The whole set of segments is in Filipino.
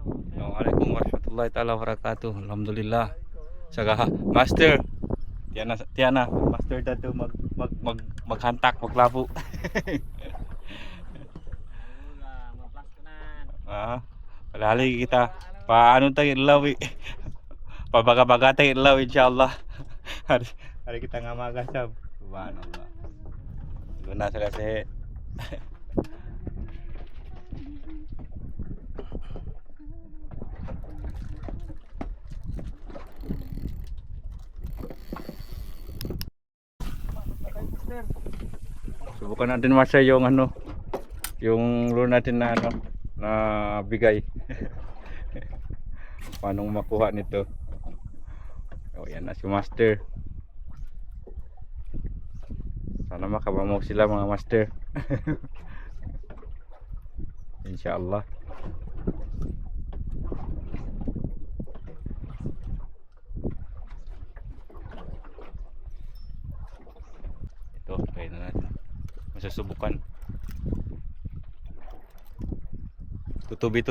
Assalamualaikum warahmatullahi taala wabarakatuh. Alhamdulillah. Sagaha, master. Tiana, master dato maghantak, maglabo. Palali kita. Paano tayo ilaw eh. Pabaga-baga tayo ilaw insyaallah. Hari kita ngamagasab. Subhanallah. Luna sa kasi. Subukan natin masya yung yung lure natin na na bigay. Paano makuha nito? Oh, yan na si master. Sana makabamaw sila mga master. Insyaallah. Ito, try na natin. Masusubukan. Tutubi.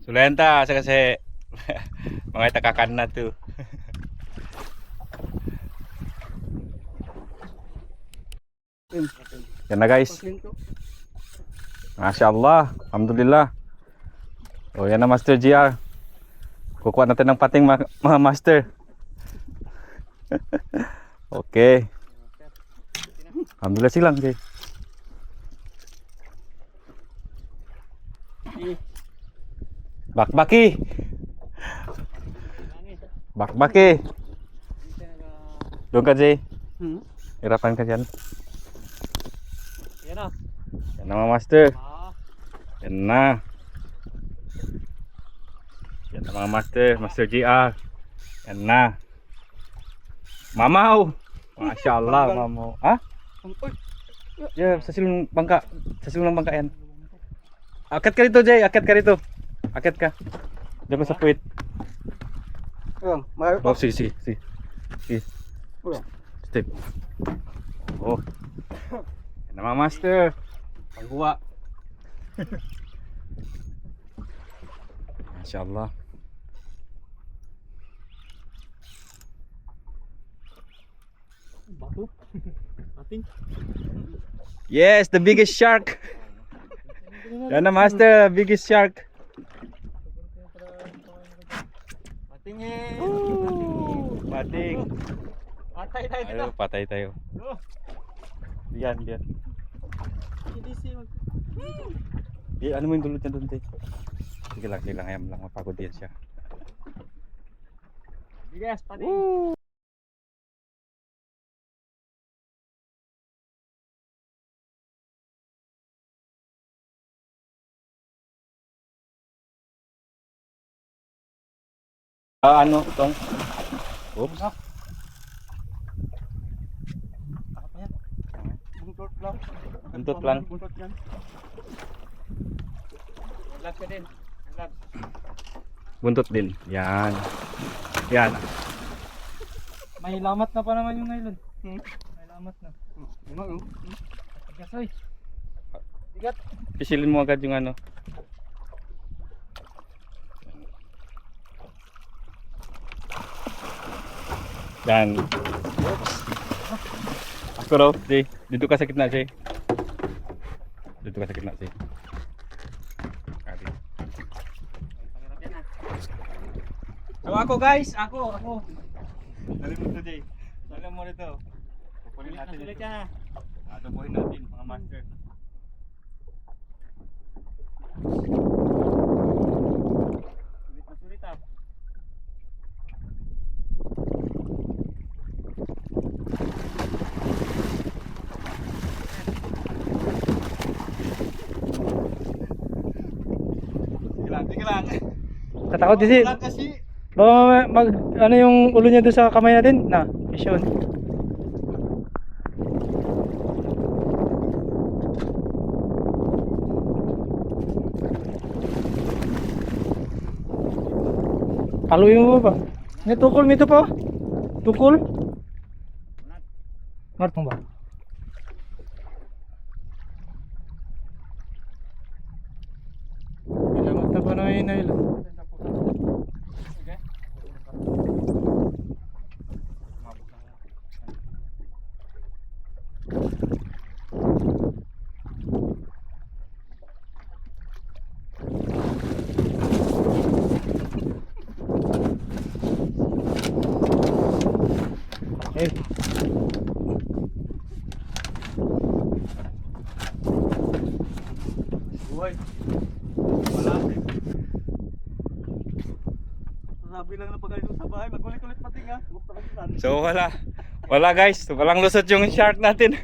Sulenta sa kasi mga itakakan na to. Yan na guys. Masya Allah. Alhamdulillah. O yan na Master GR. Kukuha natin ng pating mga master. Okay. Alhamdulillah silang sih. Bakbaki. Doon ka Jay. Hirapan ka dyan. Yan na. Yan na mga master. Yan na. Yan na mga master. Master GR. Yan na. Mamaw. Masya Allah mamaw. Ha? Ya, sa silong bangka. Sa silong bangka yan. Akat ka rito Jay. Akat ka rito. Akat ka. Diyan ka sa puwit. Oh, sige. Step. Oh. Yan na mga master. Pagbuwa. Masya Allah. Batu. Ating. Yes, the biggest shark. Yan na master, biggest shark. Patingin. Pating. Patay tayo dito. Ayo, patay tayo. Diyan. Hindi si mag. Ano mo yung dulot niya doon, Tay? Sige lang, ayam lang, mapagod yan siya. Bigas, pating. Ano itong? Oops. Buntot lang. Lag ka din. Lag. Buntot din. Yan. May lamat na pa naman yung nylon. May lamat na. Tigas oy. Tigat. Pisilin mo agad yung ano. Yan. Ako raw, Jay. Dito ka sa gitna, Jay. So ako guys, ako. Dali mo ito, Jay. Dali mo ito. Pupunin natin ito. Tubuhin natin, mga master. Sulit ah. Sige lang. Katakot din. Lang kasi. Baka ano yung ulo niya doon sa kamay natin? Na, mission. Haluin mo ba? May tukol nito pa. Tukol? Martong ba? may nylon. Okay. Eh. Uy. Wala. Sabi lang na pagaling sa bahay, magulit-ulit pati nga. So wala guys, walang lusot yung shark natin.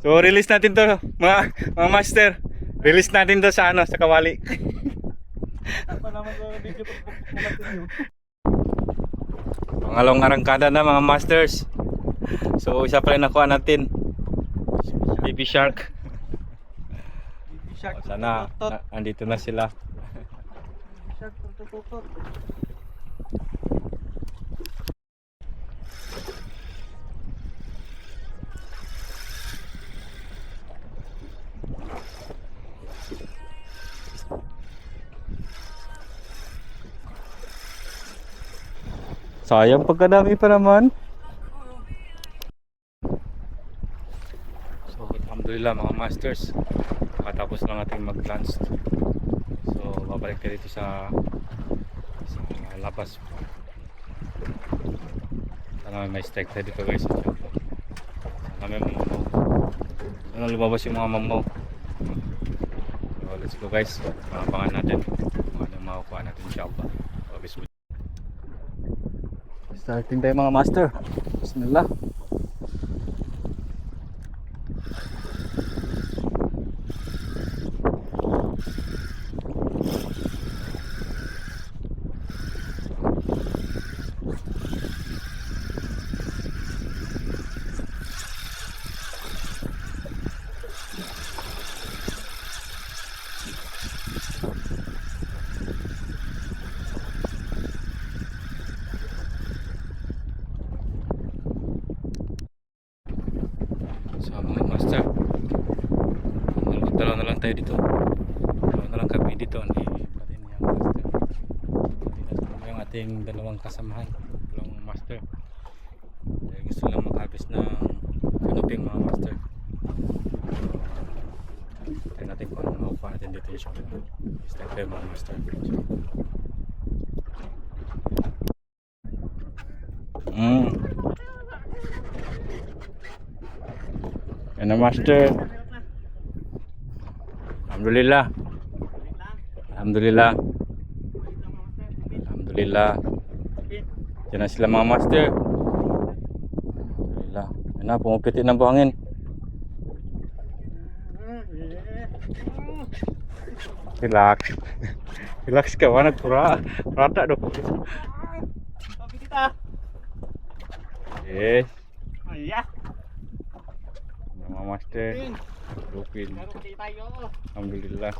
So release natin to mga master. Release natin to sa sa kawali. Pa naman sa video pag continue. Pangalawang arangkada na mga masters. So isa pa rin nakuha natin. Baby shark. Baby shark. Sana andito na sila. Baby shark tututot. Sayang pagkadami pa naman. So alhamdulillah mga masters, nakatapos lang ating mag-lunch. So babalik tayo dito sa labas. Sana may strike tayo dito guys. Sana may mamaw. Sana lumabas yung mga mamaw. So let's go guys. Abangan natin kung anong makukuha natin inshallah. So bismillah. Starting tayo mga master. Bismillah. So mga master, dalawa na lang tayo dito. Dalawa na lang kami dito ni patin yung master. Hindi na yung ating dalawang kasamahan, dalawang master. Dahil gusto lang mag-harvest ng kanuping mga master. Tignan natin kung ano makukuha natin dito yung shop. Start tayo mga master. Yan na master. Alhamdulillah. Alhamdulillah. Alhamdulillah. Yan na sila mga master. Alhamdulillah. Yan na, pumupiti ng buhangin. Relax. Relax ka, wanag pura. Rata do. Sabi kita. Yes. Iya. Mga master. Lupin. Meron kayo tayo. Alhamdulillah.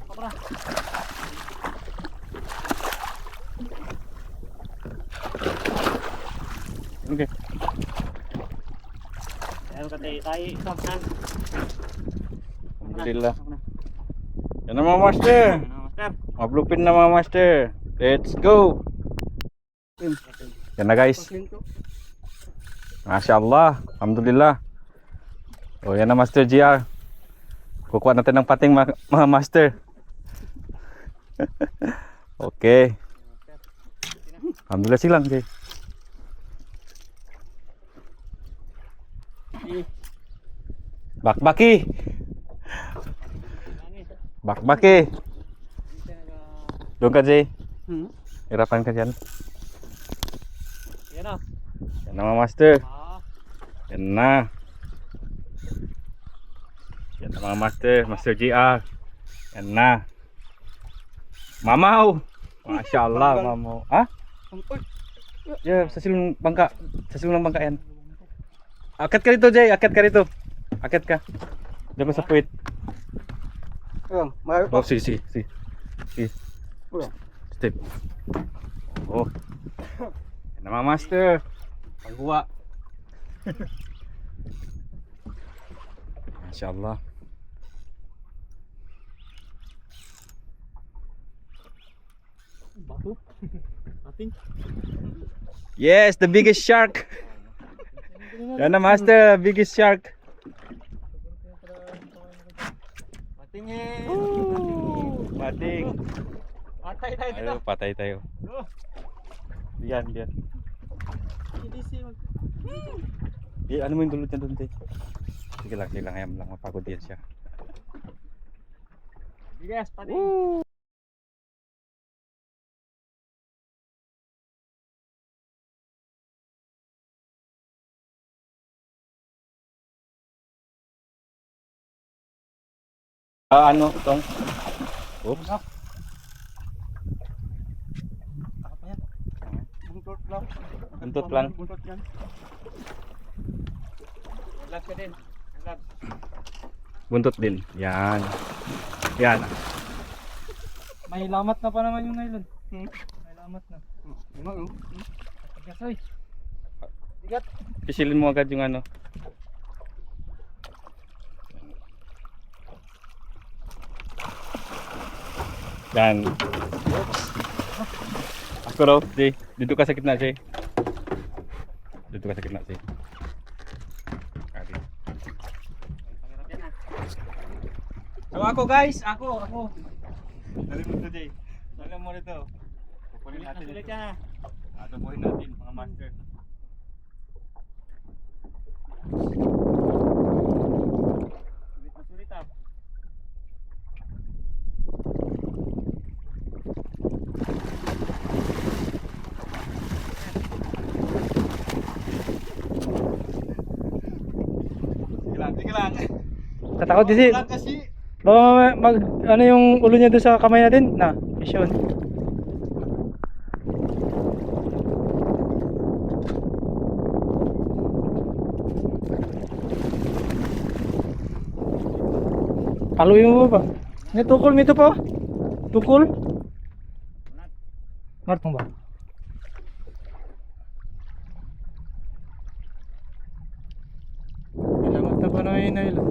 Tara. Okay. Meron kayo tayo. Sampan. Alhamdulillah. Yan na mga master. Master. Mga bluepin na mga master. Let's go. Yan na guys. Masya Allah. Alhamdulillah. O yan na Master GR. Kukuha natin ng pating mga master. Okay. Alhamdulillah silang okay. Bakbaki. Bakbaki. Doon ka Jay. Hirapan ka dyan. Yan na. Yan na mga master. Yan na. Yan na mga master. Master GR. Yan na. Mamaw. Masya Allah mamaw. Ha? Yeah, sa silong bangka. Sa silong ng bangka yan. Akit ka rito Jay. Akit ka rito. Akit ka. Diyan ko sa puwit. Oh, sige. Step. Oh. Yan na mga master. Pagkuha. Masyaallah. Bato. Ating. Yes, the biggest shark. Yan na master, biggest shark. Patingin. Pating. Patay tayo dito. Ayo, patay tayo. Oh, Liyan, liyan. hindi siya. Ano mo yung dulot niya doon, te? Sige lang, ayam lang, mapagod yan siya. Bigas, pating. Ano itong? Oops. Takap yan. Buntot lang. Buntot lang. Buntot yan. Lab ka din. Lab. Buntot din. Yan. Yan. May lamat na pa naman yung nylon. May lamat na. Tigas oy. Tigat. Pisilin mo agad yung ano. Yan. Ako raw, Jay. Dito ka sa gitna, Jay. Dito ka sa gitna, Jay. Kali. So ako guys, ako. Dali mo ito, Jay. Dali mo rito. Pupunin natin Sulit ito. yan. Tubuhin natin, mga master. Sulit ah. Sige lang. Katakot din Lang kasi. baka ano yung ulo niya doon sa kamay natin na vision. Haluin mo ba? May tukol mo ito pa. Tukol? Martong ba? Salamat na pa na yung nylon.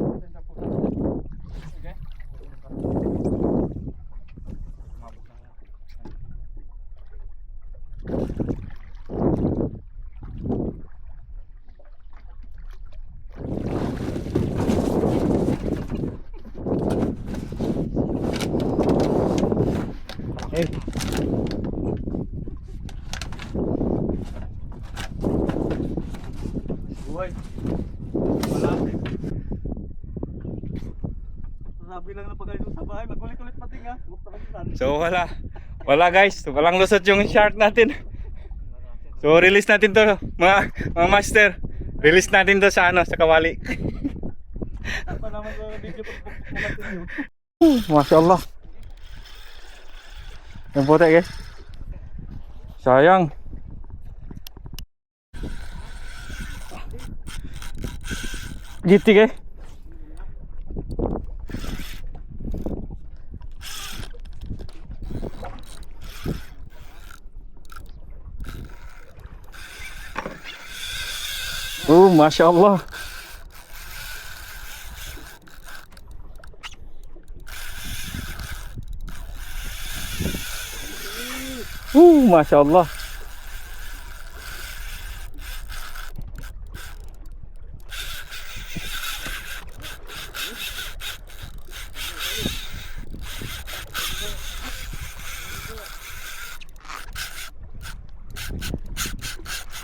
Okay. Buhay. Wala. Sabi lang na pagkain sa bahay, magulit-ulit pati nga. So wala. Wala guys, walang lusot yung shark natin. So release natin to mga master. Release natin to sa ano, sa kawali. Pa naman sa video pag continue. Masyaallah. Yung puti guys. Sayang. Gitik eh. Masya Allah. Masya Allah.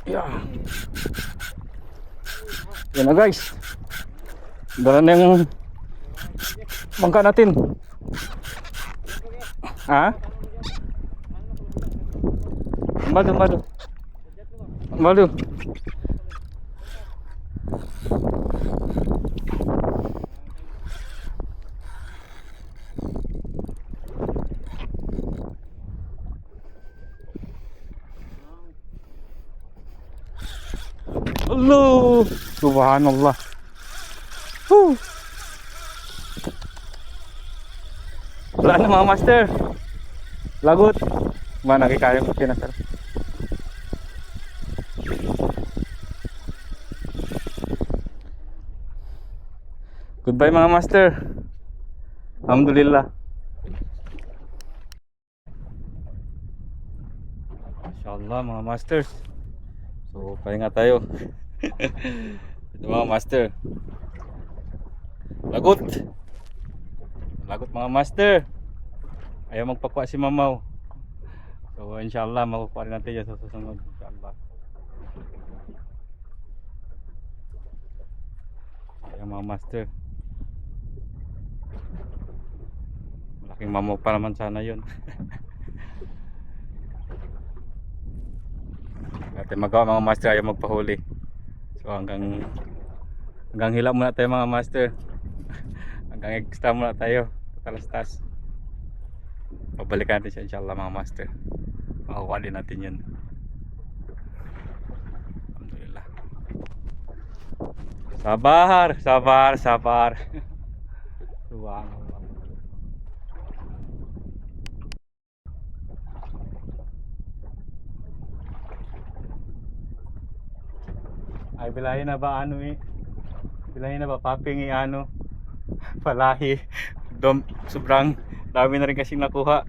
Ya. Yan na guys. Dala na yung bangka natin. Ha? Madu. Allah, subhanallah. Wala na mga master. Lagot. Mana kayo kinasar. Goodbye mga master. Alhamdulillah. Inshallah mga masters. So pahinga tayo. Ito mga master. Lagot. Lagot mga master. Ayaw magpakuha si Mamaw. So inshallah makukuha rin natin yan sa susunod. Inshallah. Ayan mga master. Malaking Mamaw pa naman sana yun. Natin magawa mga master, ayaw magpahuli. So hanggang hila muna tayo mga master. Hanggang extra muna tayo. Talastas. Pabalikan natin siya inshallah mga master. Makukuha din natin yun. Alhamdulillah. Sabar, sabar, sabar. Luwang. Ay bilahin na ba ano eh? Bilahin na ba paping ano? Palahi. Sobrang dami na rin kasing nakuha.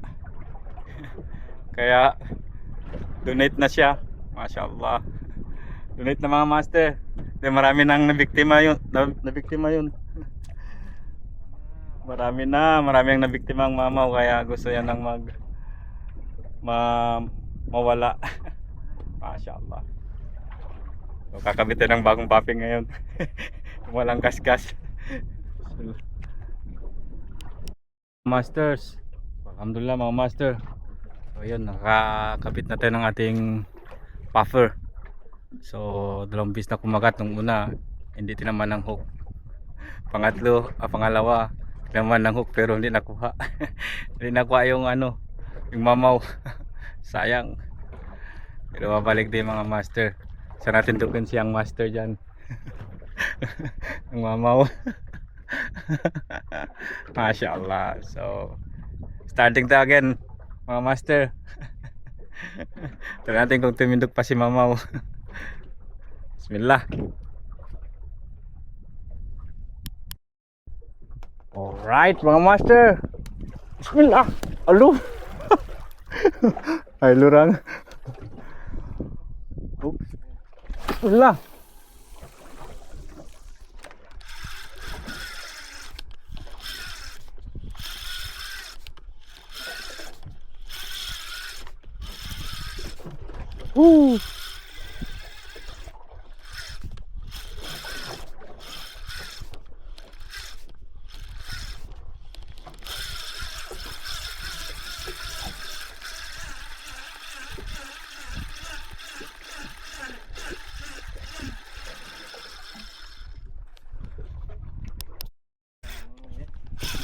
Kaya donate na siya. Mashallah. Donate na mga master. Marami nang nabiktima yun. Nabiktima yun. Marami ang nabiktima ang Mamaw kaya gusto yan nang mawala. Mashallah. So, kakabitin ng bagong paping ngayon. Walang kaskas. Masters. Alhamdulillah mga master. So yun, nakakabit na tayo ng ating puffer. So dalawang bis na kumagat nung una, hindi tinaman ng hook. Pangalawa, tinaman ng hook pero hindi nakuha. Hindi nakuha yung yung Mamaw. Sayang. Pero babalik din mga master. Sana natin tukin siyang master dyan. Ang Mamaw. Mashallah. So starting to again mga master. Tignan natin kung tumindog pa si Mamaw. Bismillah. Alright mga master. Bismillah. Alo. Ay lurang. Oops. Bismillah.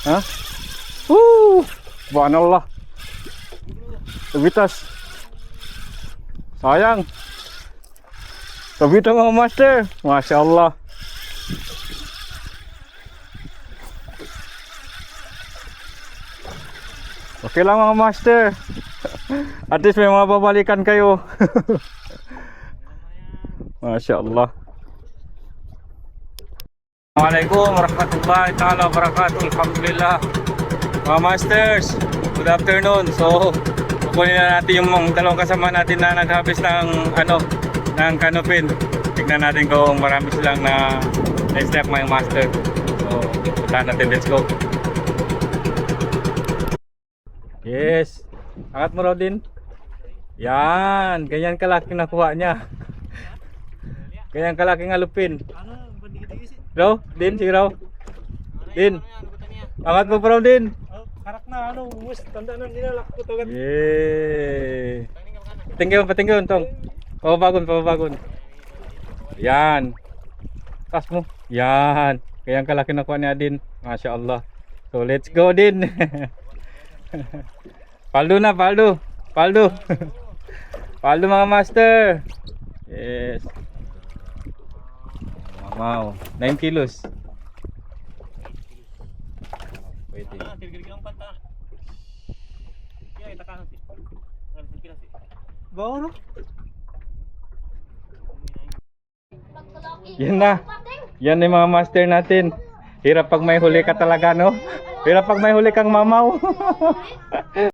Hah? Subhanallah. Tabitas. Sayang. Tabitas mga master. Masya Allah. Oke lang mga master. At least may mga babalikan kayo. Masya Allah. Assalamualaikum warahmatullahi ta'ala wabarakatuh. Alhamdulillah mga masters, good afternoon. So kukunin na natin yung dalawang kasama natin na nag-harvest ng ng canopin. Tignan natin kung marami silang na step mga master. So puntahan natin, let's go. Yes, angat mo raw din. Yan, ganyan kalaki nakuha niya. Ganyan kalaki ng alupin. Raw, din, sige raw. Din. Angat mo pa raw din. Karak na mus tanda na nilalak ko to. Yay. Patingin tong. Pababagon. Yan. Tas mo. Yan. Ganyan kalaki nakuha niya din. Masya Allah. So let's go din. Paldo na, paldo. Paldo mga master. Yes. Wow, 9 kilos. Pwede. Bawa no? Yan na. Yan yung mga master natin. Hirap pag may huli ka talaga, no? Hirap pag may huli kang mamaw.